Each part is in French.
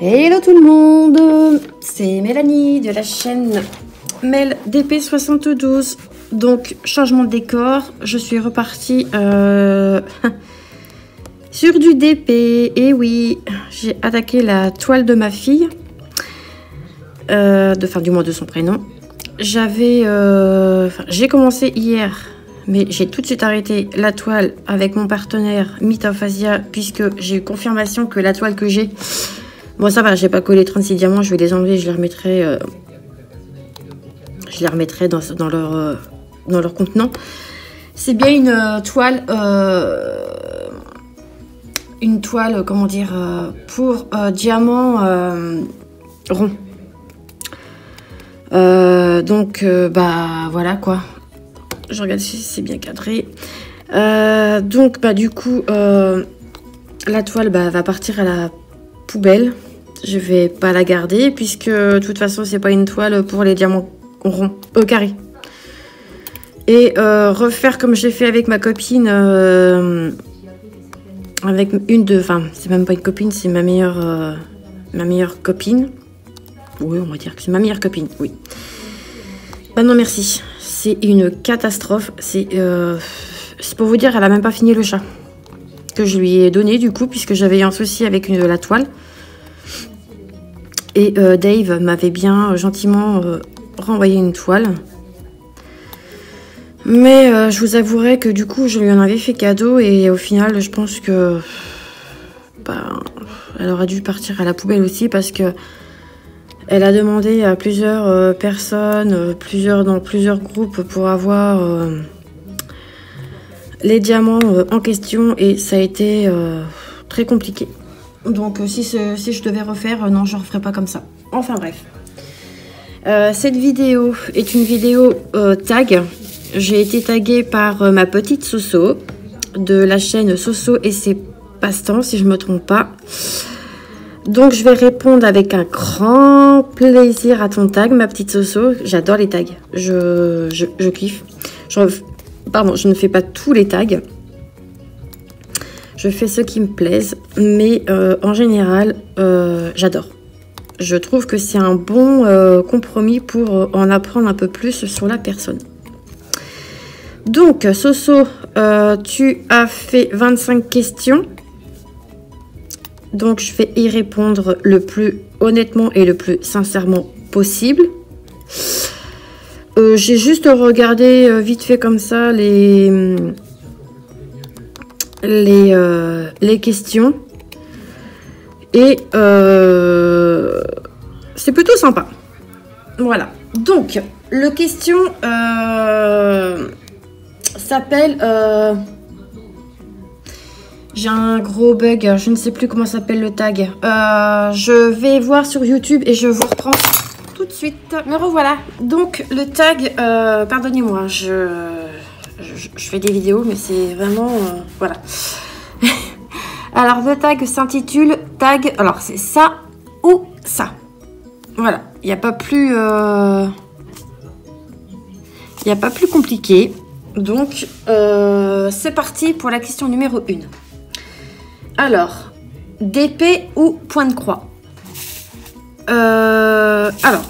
Hello tout le monde, c'est Mélanie de la chaîne Mel DP72. Donc changement de décor, je suis repartie sur du DP. Et oui, j'ai attaqué la toile de ma fille, du moins de son prénom. J'ai commencé hier, mais j'ai tout de suite arrêté la toile avec mon partenaire Mythophasia, puisque j'ai eu confirmation que la toile que j'ai, bon ça va, j'ai pas collé 36 diamants, je vais les enlever, je les remettrai dans leur contenant. C'est bien une toile, comment dire, pour diamant rond. Bah voilà quoi. Je regarde si c'est bien cadré. Du coup, la toile va partir à la poubelle. Je vais pas la garder puisque de toute façon c'est pas une toile pour les diamants ronds, carrés. Et refaire comme j'ai fait avec ma copine, c'est même pas une copine, c'est ma meilleure copine. Oui, on va dire que c'est ma meilleure copine, oui. Bah non merci, c'est une catastrophe. C'est pour vous dire, elle a même pas fini le chat que je lui ai donné du coup, puisque j'avais un souci avec la toile. Et Dave m'avait bien gentiment renvoyé une toile. Mais je vous avouerai que du coup, je lui en avais fait cadeau et au final, je pense que elle aurait dû partir à la poubelle aussi parce que elle a demandé à plusieurs personnes, dans plusieurs groupes pour avoir les diamants en question et ça a été très compliqué. Donc si je devais refaire, non, je ne referais pas comme ça. Enfin bref. Cette vidéo est une vidéo tag. J'ai été taguée par ma petite Soso de la chaîne Soso et ses passe-temps, si je ne me trompe pas. Donc je vais répondre avec un grand plaisir à ton tag, ma petite Soso. J'adore les tags. Je kiffe. Je ne fais pas tous les tags. Je fais ceux qui me plaisent. Mais en général, j'adore. Je trouve que c'est un bon compromis pour en apprendre un peu plus sur la personne. Donc, Soso, tu as fait 25 questions. Donc, je vais y répondre le plus honnêtement et le plus sincèrement possible. J'ai juste regardé vite fait comme ça les questions. Et c'est plutôt sympa. Voilà. Donc, le question s'appelle... J'ai un gros bug, je ne sais plus comment s'appelle le tag. Je vais voir sur YouTube et je vous reprends tout de suite. Me revoilà. Donc le tag, pardonnez-moi, je fais des vidéos, mais c'est vraiment... voilà. Alors le tag s'intitule tag... Alors c'est ça ou ça. Voilà, il n'y a pas plus... Il n'y a pas plus compliqué. Donc, c'est parti pour la question numéro 1. Alors, DP ou point de croix? Alors,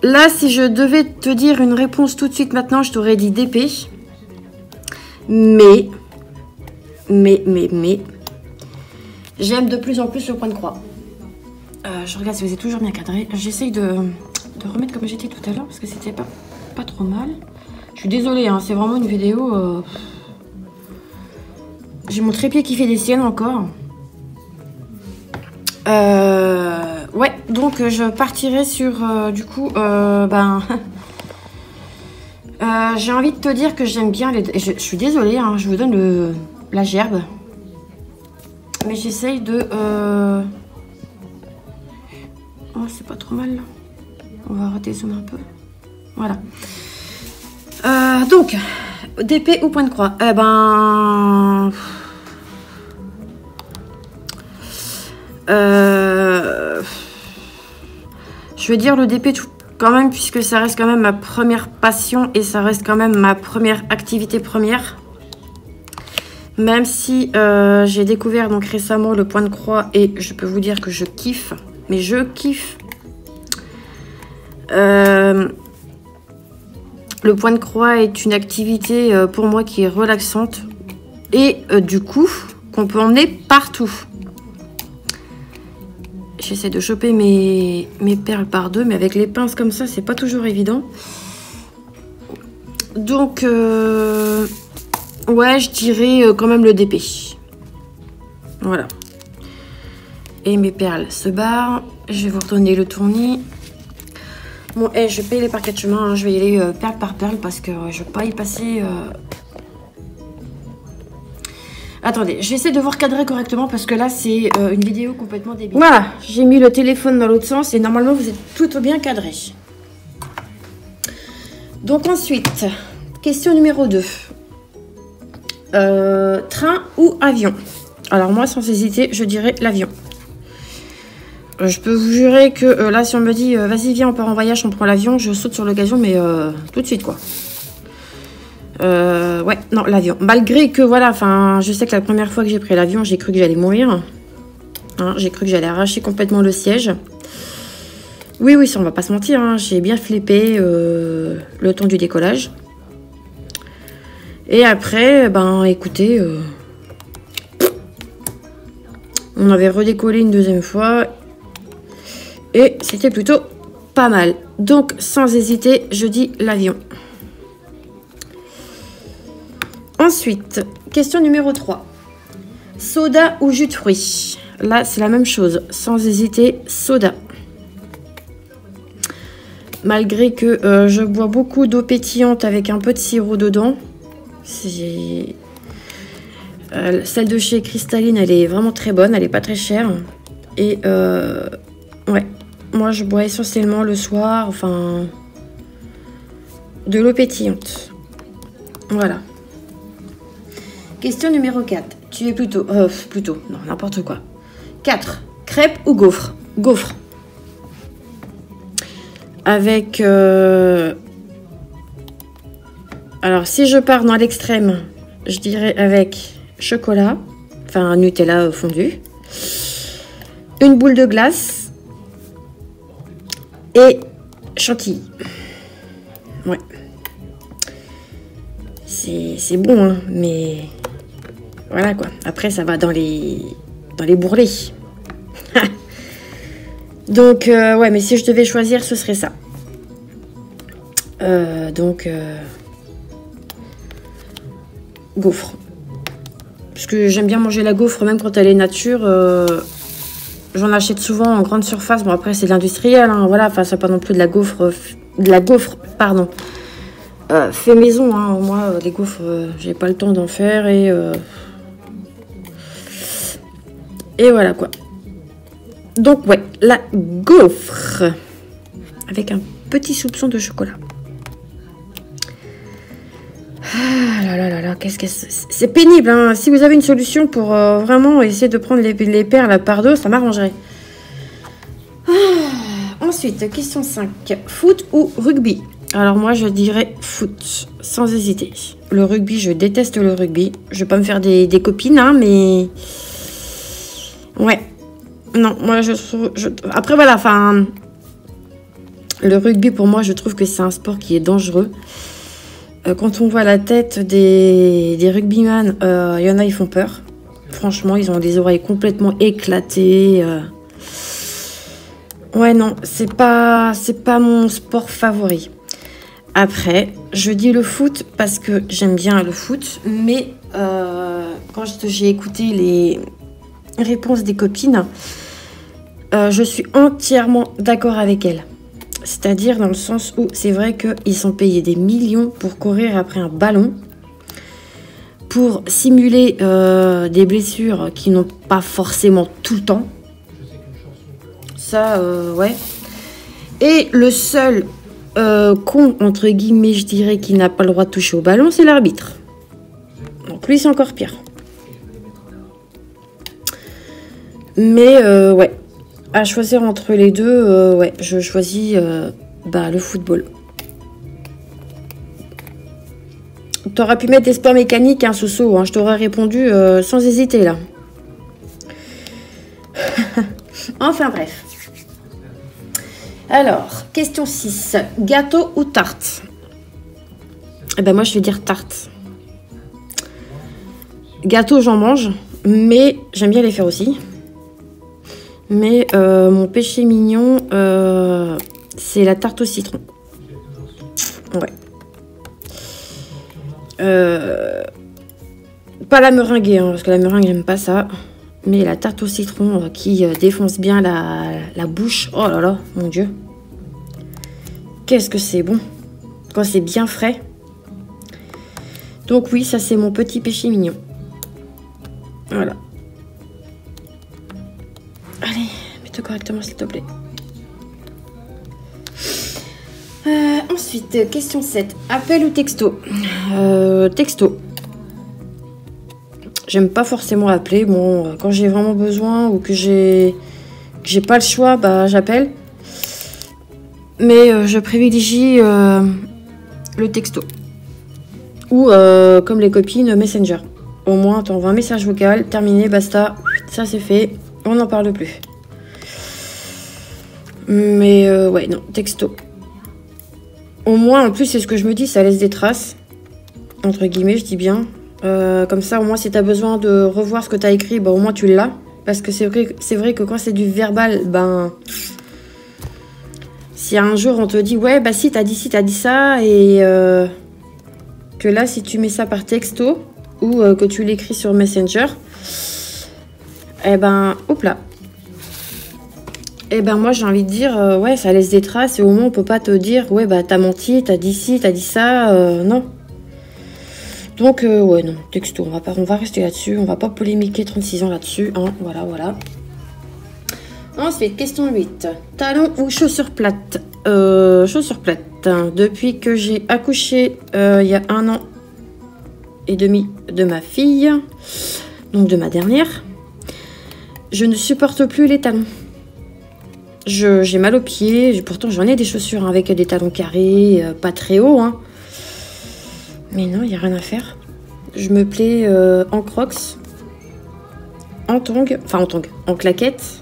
là, si je devais te dire une réponse tout de suite maintenant, je t'aurais dit DP. Mais, j'aime de plus en plus le point de croix. Je regarde si vous êtes toujours bien cadré. J'essaye de remettre comme j'étais tout à l'heure parce que c'était pas trop mal. Je suis désolée, hein, c'est vraiment une vidéo... J'ai mon trépied qui fait des siennes encore. Ouais, donc je partirai sur, du coup, j'ai envie de te dire que j'aime bien les... Je suis désolée, hein, je vous donne la gerbe. Mais j'essaye de... Oh, c'est pas trop mal, là. On va redézoomer un peu. Voilà. Donc, DP ou point de croix? Je vais dire le DP quand même, puisque ça reste quand même ma première passion et ça reste quand même ma première activité première. Même si j'ai découvert donc récemment le point de croix et je peux vous dire que je kiffe. Mais je kiffe. Le point de croix est une activité pour moi qui est relaxante. Et du coup, qu'on peut emmener partout. J'essaie de choper mes perles par deux, mais avec les pinces comme ça, c'est pas toujours évident. Donc, ouais, je dirais quand même le DP. Voilà. Et mes perles se barrent. Je vais vous redonner le tournis. Bon, et je paye les par quatre chemins. Hein. Je vais y aller perle par perle parce que je ne vais pas y passer... Attendez, je vais essayer de vous recadrer correctement parce que là, c'est une vidéo complètement débile. Voilà, j'ai mis le téléphone dans l'autre sens et normalement, vous êtes plutôt bien cadré. Donc ensuite, question numéro 2. Train ou avion? Alors moi, sans hésiter, je dirais l'avion. Je peux vous jurer que là, si on me dit, vas-y, viens, on part en voyage, on prend l'avion, je saute sur l'occasion, mais tout de suite, quoi. Ouais, non, l'avion. Malgré que, voilà, enfin, je sais que la première fois que j'ai pris l'avion, j'ai cru que j'allais mourir. Hein, j'ai cru que j'allais arracher complètement le siège. Oui, oui, ça, on va pas se mentir, hein, j'ai bien flippé le temps du décollage. Et après, ben, écoutez, on avait redécollé une deuxième fois. Et c'était plutôt pas mal. Donc, sans hésiter, je dis l'avion. Ensuite, question numéro 3. Soda ou jus de fruits? Là, c'est la même chose. Sans hésiter, soda. Malgré que je bois beaucoup d'eau pétillante avec un peu de sirop dedans. Celle de chez Cristalline, elle est vraiment très bonne. Elle n'est pas très chère. Et ouais, moi, je bois essentiellement le soir, enfin, de l'eau pétillante. Voilà. Question numéro 4. Tu es plutôt... non, n'importe quoi. 4. Crêpes ou gaufres? Gaufres. Avec... Alors, si je pars dans l'extrême, je dirais avec chocolat. Enfin, Nutella fondu. Une boule de glace. Et chantilly. Ouais. C'est bon, hein, mais... Voilà quoi. Après, ça va dans les bourrelets. Donc, ouais, mais si je devais choisir, ce serait ça. Gaufre. Parce que j'aime bien manger la gaufre, même quand elle est nature. J'en achète souvent en grande surface. Bon, après, c'est de l'industriel. Hein, voilà, enfin, c'est pas non plus de la gaufre, pardon. Fait maison. Hein. Moi, les gaufres, j'ai pas le temps d'en faire. Et voilà quoi. Donc ouais, la gaufre avec un petit soupçon de chocolat. Ah là là là là, qu'est-ce que c'est pénible. Hein. Si vous avez une solution pour vraiment essayer de prendre les perles par deux, ça m'arrangerait. Ensuite, question 5. Foot ou rugby? Alors moi, je dirais foot, sans hésiter. Le rugby, je déteste le rugby. Je vais pas me faire des copines, hein, mais... Ouais. Non, moi, après, voilà, enfin... Le rugby, pour moi, je trouve que c'est un sport qui est dangereux. Quand on voit la tête des rugbyman, il y en a, ils font peur. Franchement, ils ont des oreilles complètement éclatées. Ouais, non, c'est pas mon sport favori. Après, je dis le foot parce que j'aime bien le foot, mais quand j'ai écouté les réponses des copines, je suis entièrement d'accord avec elles. C'est-à-dire dans le sens où c'est vrai qu'ils sont payés des millions pour courir après un ballon, pour simuler des blessures qui n'ont pas forcément tout le temps. Ça, ouais. Et le seul con, entre guillemets, je dirais, qui n'a pas le droit de toucher au ballon, c'est l'arbitre. Donc lui, c'est encore pire. Mais, ouais. À choisir entre les deux, ouais, je choisis le football. T'aurais pu mettre des sports mécaniques, hein, Soso. Hein, je t'aurais répondu sans hésiter, là. Enfin, bref. Alors, question 6. Gâteau ou tarte? Eh ben, moi, je vais dire tarte. Gâteau, j'en mange, mais j'aime bien les faire aussi. Mais mon péché mignon, c'est la tarte au citron. Ouais. Pas la meringue, hein, parce que la meringue, j'aime pas ça. Mais la tarte au citron qui défonce bien la bouche. Oh là là, mon Dieu. Qu'est-ce que c'est bon. Quand c'est bien frais. Donc oui, ça c'est mon petit péché mignon. Voilà. Allez, mets-toi correctement s'il te plaît. Ensuite, question 7. Appel ou texto? Texto. J'aime pas forcément appeler. Bon, quand j'ai vraiment besoin ou que j'ai pas le choix, bah j'appelle. Mais je privilégie le texto. Ou comme les copines, Messenger. Au moins, t'envoies un message vocal, terminé, basta. Ça c'est fait, on n'en parle plus. Mais ouais, non, texto. Au moins, en plus, c'est ce que je me dis, ça laisse des traces. Entre guillemets, je dis bien. Comme ça, au moins, si tu as besoin de revoir ce que tu as écrit, bah, au moins tu l'as. Parce que c'est vrai que quand c'est du verbal, ben... Si un jour on te dit, ouais, bah si, t'as dit ça, et que là, si tu mets ça par texto, ou que tu l'écris sur Messenger, eh ben, hop là. Eh ben, moi, j'ai envie de dire, ouais, ça laisse des traces, et au moins, on peut pas te dire, ouais, bah, t'as menti, t'as dit ci, t'as dit ça, non. Donc, ouais, non, texto, on va rester là-dessus, on va pas polémiquer 36 ans là-dessus, hein, voilà. Ensuite, question 8. Talons ou chaussures plates? Chaussures plates. Depuis que j'ai accouché il y a 1 an et demi de ma fille, donc de ma dernière, je ne supporte plus les talons. J'ai mal aux pieds, pourtant j'en ai des chaussures hein, avec des talons carrés, pas très hauts. Hein. Mais non, il n'y a rien à faire. Je me plais en crocs, en tongs, en claquettes.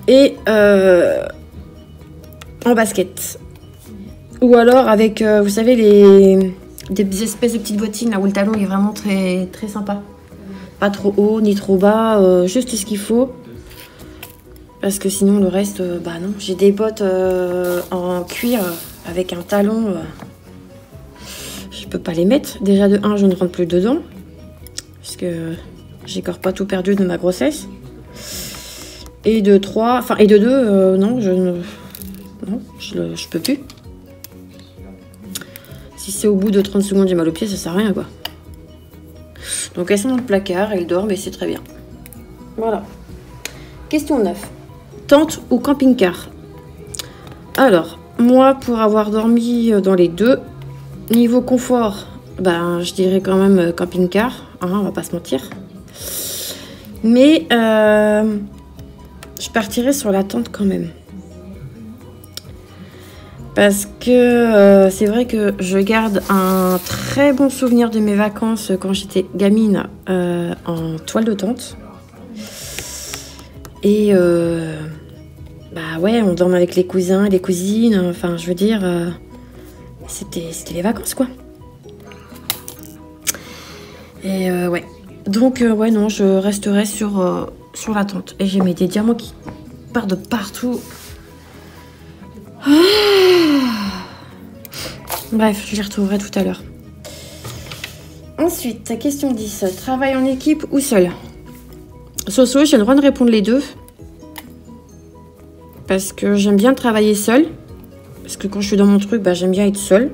Et en basket. Ou alors avec, vous savez, des espèces de petites bottines là où le talon est vraiment très, très sympa. Pas trop haut ni trop bas, juste ce qu'il faut. Parce que sinon le reste, bah non. J'ai des bottes en cuir avec un talon. Je peux pas les mettre. Déjà de 1, je ne rentre plus dedans. Parce que j'ai encore pas tout perdu de ma grossesse. Et de 3, enfin, et de 2, non, je peux plus. Si c'est au bout de 30 secondes, j'ai mal aux pieds, ça sert à rien, quoi. Donc, elles sont dans le placard, elles dorment et c'est très bien. Voilà. Question 9. Tente ou camping-car? Alors, moi, pour avoir dormi dans les deux, niveau confort, ben, je dirais quand même camping-car, hein, on va pas se mentir. Mais, je partirais sur la tente quand même. Parce que c'est vrai que je garde un très bon souvenir de mes vacances quand j'étais gamine en toile de tente. Et bah ouais, on dormait avec les cousins et les cousines. Enfin, je veux dire, c'était les vacances, quoi. Et ouais. Donc, ouais, non, je resterai sur la tente. Et j'ai mis des diamants qui partent de partout. Bref, je les retrouverai tout à l'heure. Ensuite, question 10. Travail en équipe ou seul? Soso, j'ai le droit de répondre les deux. Parce que j'aime bien travailler seule. Parce que quand je suis dans mon truc, bah, j'aime bien être seule.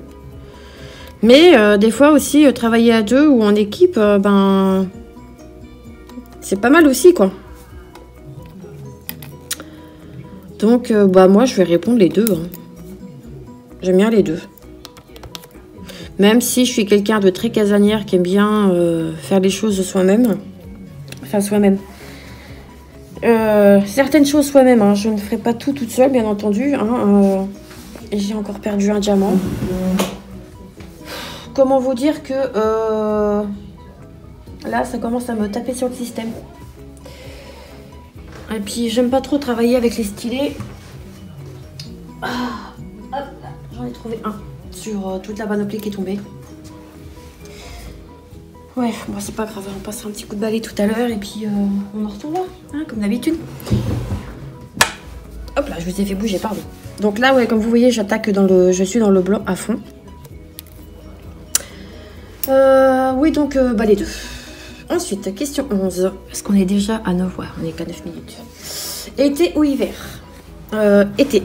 Mais des fois aussi, travailler à deux ou en équipe, ben... c'est pas mal aussi, quoi. Donc, bah, moi, je vais répondre les deux. Hein. J'aime bien les deux. Même si je suis quelqu'un de très casanière qui aime bien faire les choses soi-même. Enfin, soi-même. Certaines choses soi-même. Hein. Je ne ferai pas tout toute seule, bien entendu. Hein. J'ai encore perdu un diamant. comment vous dire que là, ça commence à me taper sur le système. Et puis, j'aime pas trop travailler avec les stylets. Ah, hop, j'en ai trouvé un sur toute la panoplie qui est tombée. Ouais, bon, c'est pas grave, on passera un petit coup de balai tout à l'heure et puis on en retourne là, hein, comme d'habitude. Hop là, je vous ai fait bouger, pardon. Donc là, ouais, comme vous voyez, j'attaque dans le... Je suis dans le blanc à fond. Oui, donc, balai 2. Ensuite, question 11. Est-ce qu'on est déjà à 9? Ouais, on est qu'à 9 minutes. Été ou hiver? Été.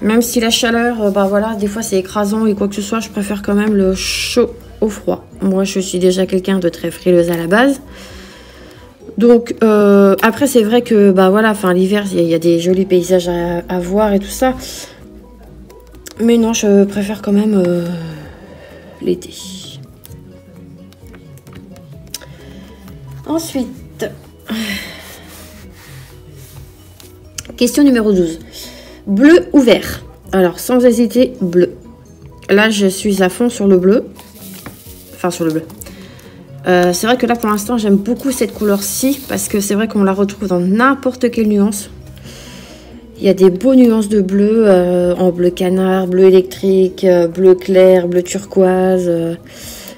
Même si la chaleur, bah voilà, des fois c'est écrasant et quoi que ce soit, je préfère quand même le chaud au froid. Moi, je suis déjà quelqu'un de très frileuse à la base. Donc, après, c'est vrai que, bah voilà, enfin, l'hiver, il y a des jolis paysages à voir et tout ça. Mais non, je préfère quand même l'été. Ensuite, question numéro 12. Bleu ou vert? Alors, sans hésiter, bleu. Là, je suis à fond sur le bleu. Enfin, sur le bleu. C'est vrai que là, pour l'instant, j'aime beaucoup cette couleur-ci. Parce que c'est vrai qu'on la retrouve dans n'importe quelle nuance. Il y a des beaux nuances de bleu. En bleu canard, bleu électrique, bleu clair, bleu turquoise,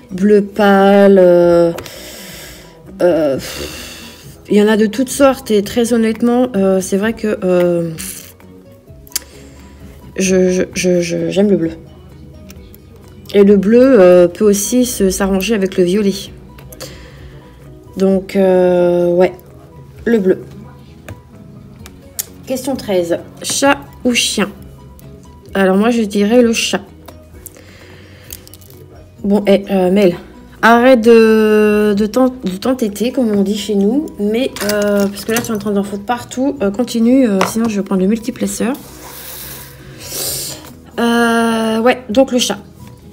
bleu pâle. Il y en a de toutes sortes. Et très honnêtement, c'est vrai que... j'aime le bleu. Et le bleu peut aussi s'arranger avec le violet. Donc, ouais, le bleu. Question 13. Chat ou chien? Alors, moi, je dirais le chat. Bon, Mel, arrête de t'entêter, comme on dit chez nous. Mais, parce que là, tu es en train d'en foutre partout. Continue, sinon je vais prendre le multiplaceur. Ouais, donc le chat.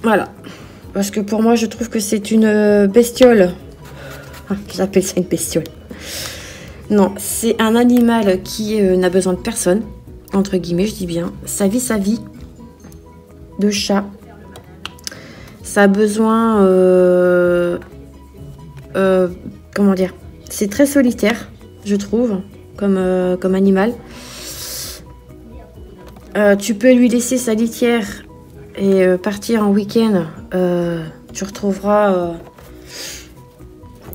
Voilà. Parce que pour moi, je trouve que c'est une bestiole. Ah, j'appelle ça une bestiole. Non, c'est un animal qui n'a besoin de personne. Entre guillemets, je dis bien. Sa vie de chat. Ça a besoin... comment dire? C'est très solitaire, je trouve, comme animal. Tu peux lui laisser sa litière et partir en week-end.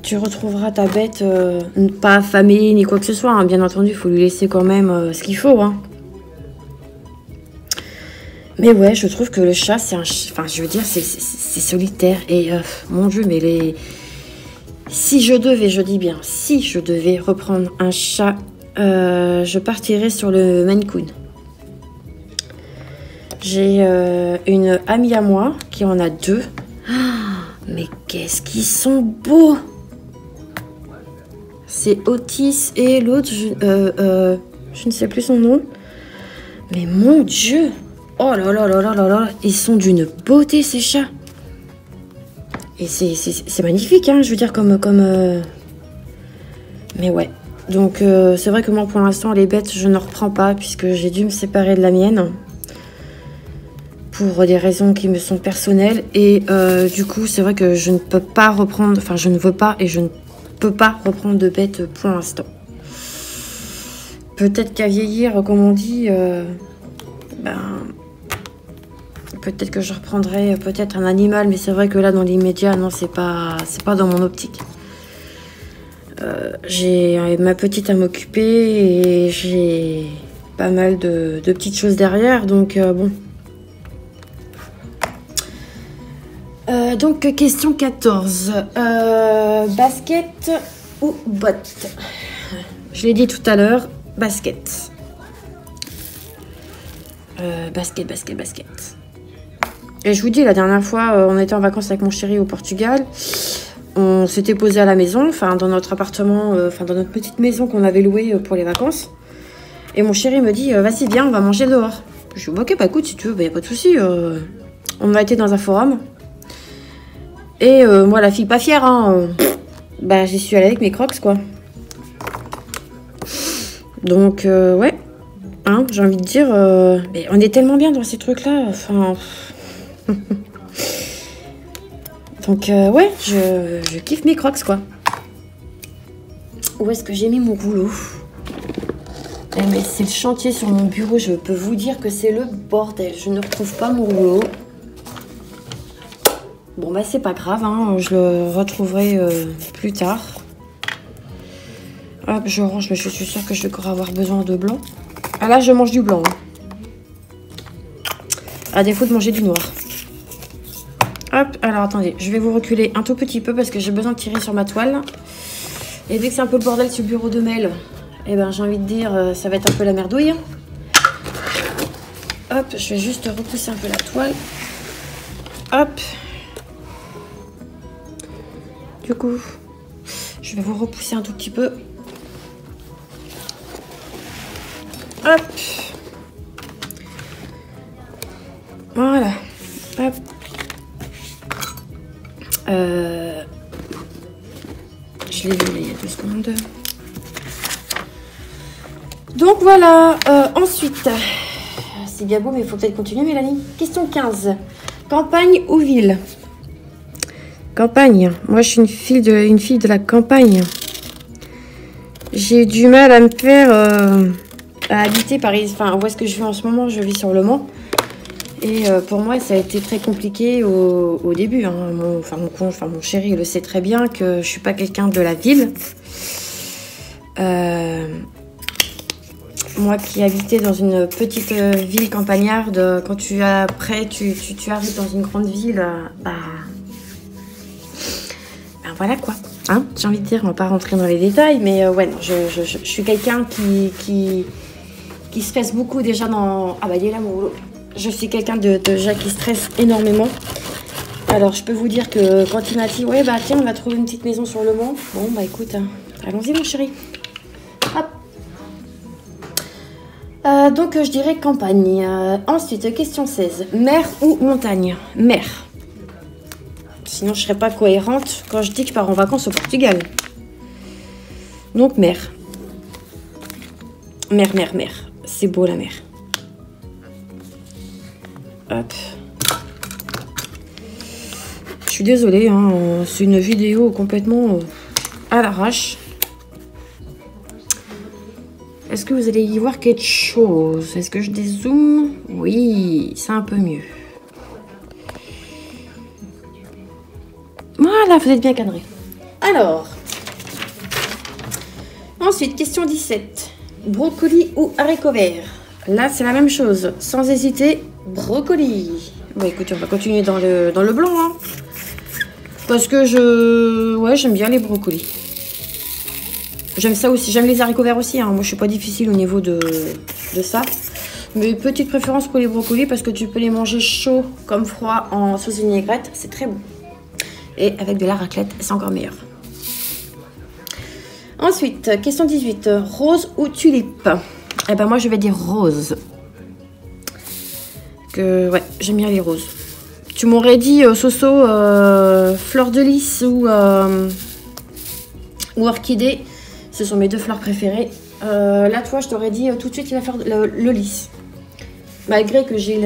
Tu retrouveras ta bête pas affamée ni quoi que ce soit. Hein. Bien entendu, il faut lui laisser quand même ce qu'il faut. Hein. Mais ouais, je trouve que le chat, c'est un... Enfin, je veux dire, c'est solitaire. Et mon Dieu, mais si je devais, je dis bien, si je devais reprendre un chat, je partirais sur le Maine Coon. J'ai une amie à moi qui en a 2. Oh, mais qu'est-ce qu'ils sont beaux! C'est Otis et l'autre, je ne sais plus son nom. Mais mon Dieu! Oh là là là là là là! Ils sont d'une beauté ces chats! Et c'est magnifique, hein, je veux dire, comme Mais ouais. Donc c'est vrai que moi pour l'instant les bêtes je ne reprends pas puisque j'ai dû me séparer de la mienne. Pour des raisons qui me sont personnelles. Et du coup, c'est vrai que je ne peux pas reprendre... Enfin, je ne veux pas et je ne peux pas reprendre de bête pour l'instant. Peut-être qu'à vieillir, comme on dit... peut-être que je reprendrai peut-être un animal. Mais c'est vrai que là, dans l'immédiat, non, c'est pas dans mon optique. J'ai ma petite à m'occuper et j'ai pas mal de petites choses derrière. Donc, bon... donc, question 14. Basket ou bottes? Je l'ai dit tout à l'heure, basket. Basket. Et je vous dis, la dernière fois, on était en vacances avec mon chéri au Portugal. On s'était posé à la maison, enfin dans notre appartement, enfin dans notre petite maison qu'on avait louée pour les vacances. Et mon chéri me dit, vas-y, viens, on va manger dehors. Je dis, ok, bah écoute, si tu veux, bah, y a pas de souci. On a été dans un forum. Et moi, la fille pas fière, hein, bah j'y suis allée avec mes crocs, quoi. Donc, ouais, hein, j'ai envie de dire, mais on est tellement bien dans ces trucs-là, enfin... Donc, ouais, je kiffe mes crocs, quoi. Où est-ce que j'ai mis mon rouleau? Eh, mais c'est le chantier sur mon bureau. Je peux vous dire que c'est le bordel. Je ne retrouve pas mon rouleau. Bon, bah, c'est pas grave, hein. Je le retrouverai plus tard. Hop, je range, mais je suis sûre que je vais encore avoir besoin de blanc. Ah, là, je mange du blanc. Hein. À défaut de manger du noir. Hop, alors attendez, je vais vous reculer un tout petit peu parce que j'ai besoin de tirer sur ma toile. Et vu que c'est un peu le bordel sur le bureau de Mel, eh ben, j'ai envie de dire, ça va être un peu la merdouille. Hop, je vais juste repousser un peu la toile. Hop. Du coup, je vais vous repousser un tout petit peu. Hop. Voilà. Hop. Je l'ai vu il y a 2 secondes. Donc voilà. Ensuite, c'est bien beau, mais il faut peut-être continuer, Mélanie. Question 15. Campagne ou ville? Campagne. Moi, je suis une fille de la campagne. J'ai du mal à me faire à habiter Paris. Enfin, où est-ce que je vis en ce moment? Je vis sur Le Mans. Et pour moi, ça a été très compliqué au début. Hein. Mon chéri le sait très bien que je suis pas quelqu'un de la ville. Moi qui habitais dans une petite ville campagnarde, quand tu arrives dans une grande ville, ben voilà quoi. Hein, j'ai envie de dire, on va pas rentrer dans les détails, mais ouais, non, je suis quelqu'un qui stresse beaucoup déjà dans... Ah bah il est là mon rouleau. Je suis quelqu'un déjà qui stresse énormément. Alors je peux vous dire que quand il m'a dit ouais bah tiens on va trouver une petite maison sur Le Mans. Bon bah écoute, hein, allons-y mon chéri. Hop. Donc je dirais campagne. Ensuite question 16. Mer ou montagne? Mer. Sinon je serais pas cohérente quand je dis que je pars en vacances au Portugal. Donc mer. Mer. C'est beau la mer. Hop. Je suis désolée, hein, c'est une vidéo complètement à l'arrache. Est-ce que vous allez y voir quelque chose? Est-ce que je dézoome? Oui, c'est un peu mieux. Voilà, vous êtes bien cadré. Alors, ensuite, question 17. Brocoli ou haricots verts? Là, c'est la même chose. Sans hésiter, brocoli. Bon, écoutez, on va continuer dans le blanc. Hein. Parce que j'aime bien les brocolis. J'aime ça aussi. J'aime les haricots verts aussi. Hein. Moi, je suis pas difficile au niveau de ça. Mais petite préférence pour les brocolis parce que tu peux les manger chauds comme froid en sauce vinaigrette. C'est très bon. Et avec de la raclette, c'est encore meilleur. Ensuite, question 18. Rose ou tulipe? Eh ben moi, je vais dire rose. Ouais, j'aime bien les roses. Tu m'aurais dit Soso, fleur de lys ou orchidée. Ce sont mes 2 fleurs préférées. Là, toi, je t'aurais dit tout de suite la fleur, le lys. Malgré que j'ai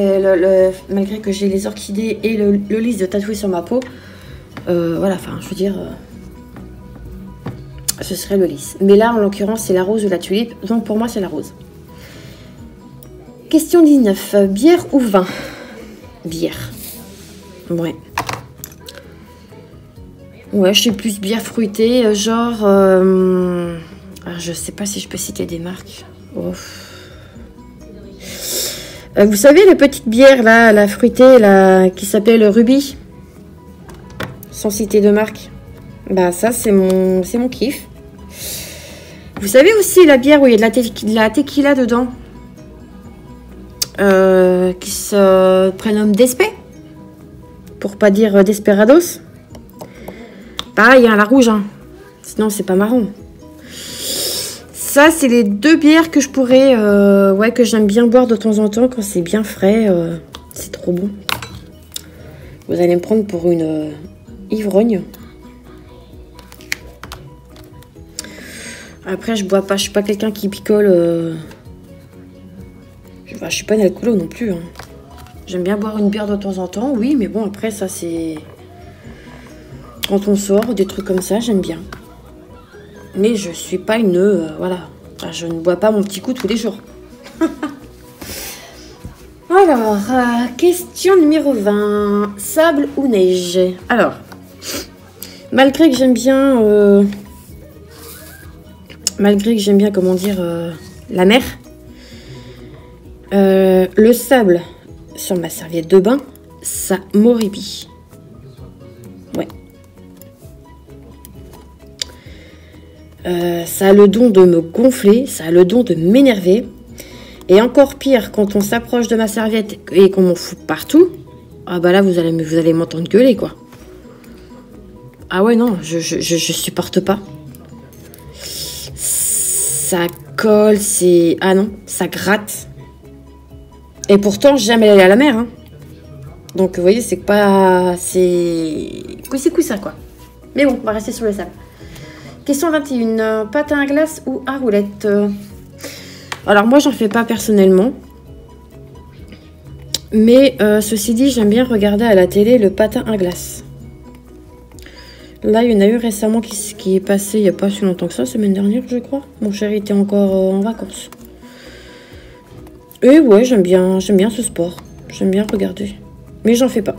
les orchidées et le lys de tatoué sur ma peau. Voilà, enfin, je veux dire, ce serait le lys. Mais là, en l'occurrence, c'est la rose ou la tulipe. Donc, pour moi, c'est la rose. Question 19. Bière ou vin? Bière. Ouais. Ouais, je suis plus bière fruitée, genre... je sais pas si je peux citer des marques. Oh. Vous savez, les petites bières, là, la fruitée, là, qui s'appelle Ruby? Sans citer de marque. Bah, ça, c'est mon kiff. Vous savez aussi la bière où il y a de la tequila dedans? Qui se prénomme Despe, pour pas dire Desperados. Pareil, hein, la rouge, hein. Sinon c'est pas marrant. Ça, c'est les 2 bières que je pourrais, que j'aime bien boire de temps en temps quand c'est bien frais. C'est trop bon. Vous allez me prendre pour une ivrogne. Après, je suis pas quelqu'un qui picole. Je suis pas une alcoolo non plus. Hein. J'aime bien boire une bière de temps en temps, oui, mais bon, après, ça, c'est... quand on sort ou des trucs comme ça, j'aime bien. Mais je suis pas une... voilà. Enfin, je ne bois pas mon petit coup tous les jours. Alors, question numéro 20. Sable ou neige? Alors, malgré que j'aime bien... comment dire, la mer, le sable sur ma serviette de bain, ça m'horripile. Ouais. Ça a le don de me gonfler, ça a le don de m'énerver. Et encore pire, quand on s'approche de ma serviette et qu'on m'en fout partout, ah bah là, vous allez m'entendre gueuler, quoi. Ah ouais, non, je supporte pas. Ça colle, c'est... Ah non, ça gratte. Et pourtant, j'ai jamais allé à la mer, hein. Donc, vous voyez, c'est pas... C'est ça, quoi. Mais bon, on va rester sur le sable. Question 21. Patin à glace ou à roulette? Alors, moi, j'en fais pas personnellement. Mais, ceci dit, j'aime bien regarder à la télé le patin à glace. Là, il y en a eu récemment qui est passé il n'y a pas si longtemps que ça, semaine dernière, je crois. Mon chéri était encore en vacances. Et ouais, j'aime bien ce sport. J'aime bien regarder. Mais j'en fais pas.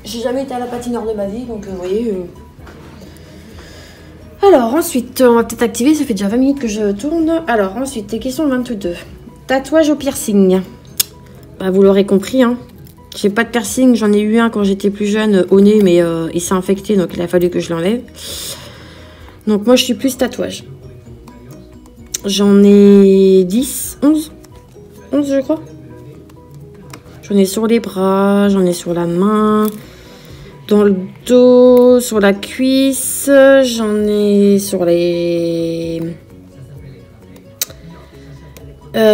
J'ai jamais été à la patinoire de ma vie, donc vous voyez... Alors, ensuite, on va peut-être activer. Ça fait déjà 20 minutes que je tourne. Alors, ensuite, question 22. Tatouage au piercing. Bah, vous l'aurez compris, hein. J'ai pas de piercing. J'en ai eu un quand j'étais plus jeune au nez, mais il s'est infecté, donc il a fallu que je l'enlève. Donc, moi, je suis plus tatouage. J'en ai 10, 11. 11, je crois. J'en ai sur les bras, j'en ai sur la main... Dans le dos, sur la cuisse, j'en ai sur les...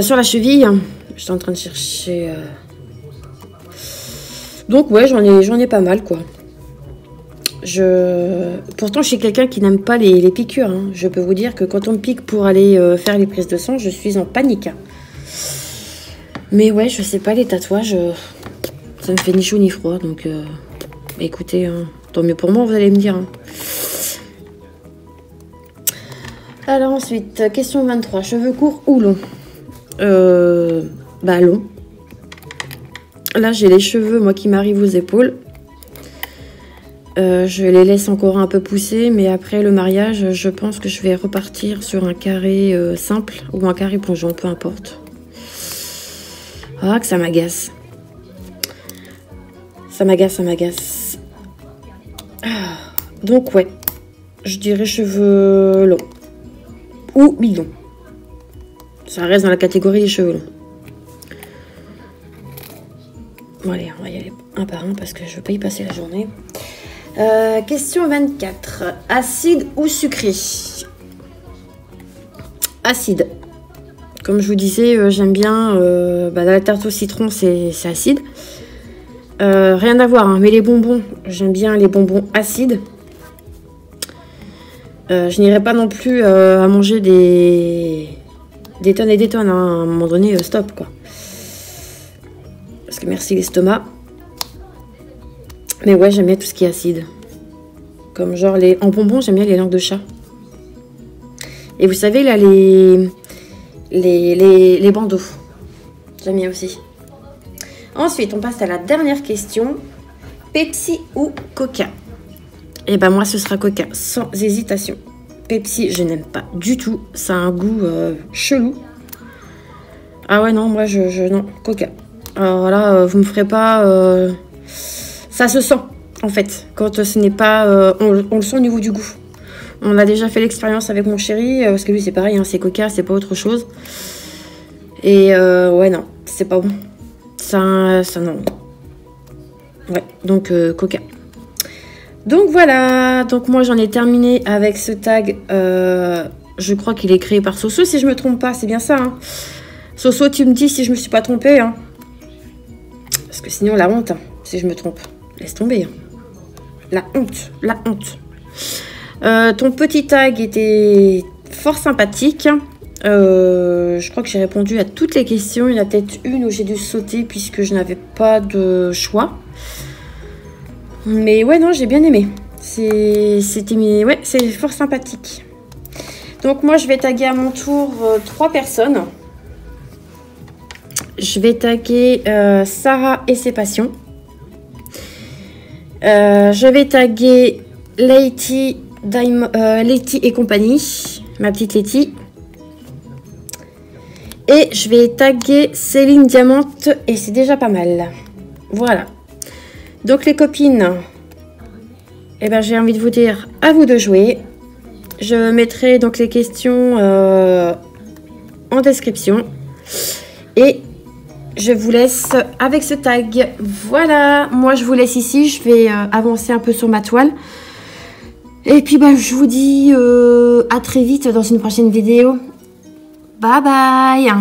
sur la cheville. J'étais en train de chercher... Donc ouais, j'en ai pas mal, quoi. Pourtant, je suis quelqu'un qui n'aime pas les piqûres. Hein. Je peux vous dire que quand on me pique pour aller faire les prises de sang, je suis en panique. Hein. Mais ouais, je sais pas, les tatouages, ça me fait ni chaud ni froid, donc... Écoutez, hein, tant mieux pour moi, vous allez me dire. Hein. Alors ensuite, question 23. Cheveux courts ou longs? Bah long. Là, j'ai les cheveux, moi, qui m'arrivent aux épaules. Je les laisse encore un peu pousser, mais après le mariage, je pense que je vais repartir sur un carré simple ou un carré plongeant, peu importe. Ah, que ça m'agace. Ça m'agace. Donc ouais, je dirais cheveux longs ou mi-longs. Ça reste dans la catégorie des cheveux longs. Bon allez, on va y aller un par un parce que je veux pas y passer la journée. Question 24. Acide ou sucré? Acide. Comme je vous disais, j'aime bien... la tarte au citron, c'est acide. Rien à voir, hein, mais les bonbons, j'aime bien les bonbons acides. Je n'irai pas non plus à manger des tonnes et des tonnes. Hein. À un moment donné, stop, quoi. Parce que merci l'estomac. Mais ouais, j'aime bien tout ce qui est acide. Comme genre, en bonbons, j'aime bien les langues de chat. Et vous savez, là, les bandeaux. J'aime bien aussi. Ensuite, on passe à la dernière question. Pepsi ou Coca? Et ben moi, ce sera Coca, sans hésitation. Pepsi, je n'aime pas du tout. Ça a un goût chelou. Ah ouais, non, moi, non, Coca. Alors là, vous me ferez pas... Ça se sent, en fait, quand ce n'est pas... on le sent au niveau du goût. On a déjà fait l'expérience avec mon chéri, parce que lui, c'est pareil, hein, c'est Coca, c'est pas autre chose. Et ouais, non, c'est pas bon. Ça non. Ouais, donc Coca. Donc voilà, donc moi j'en ai terminé avec ce tag. Je crois qu'il est créé par Soso, si je me trompe pas, c'est bien ça. Hein. Soso, tu me dis si je me suis pas trompée. Hein. Parce que sinon la honte, hein, si je me trompe. Laisse tomber. Hein. La honte, la honte. Ton petit tag était fort sympathique. Je crois que j'ai répondu à toutes les questions. Il y en a peut-être une où j'ai dû sauter puisque je n'avais pas de choix. Mais ouais, non, j'ai bien aimé. Ouais, c'est fort sympathique. Donc moi, je vais taguer à mon tour 3 personnes. Je vais taguer Sarah et ses passions. Je vais taguer Letty et compagnie, ma petite Letty. Et je vais taguer Céline Diamante et c'est déjà pas mal. Voilà. Donc les copines, eh ben, j'ai envie de vous dire à vous de jouer. Je mettrai donc les questions en description. Et je vous laisse avec ce tag. Voilà, moi je vous laisse ici. Je vais avancer un peu sur ma toile. Et puis bah, je vous dis à très vite dans une prochaine vidéo. Bye bye.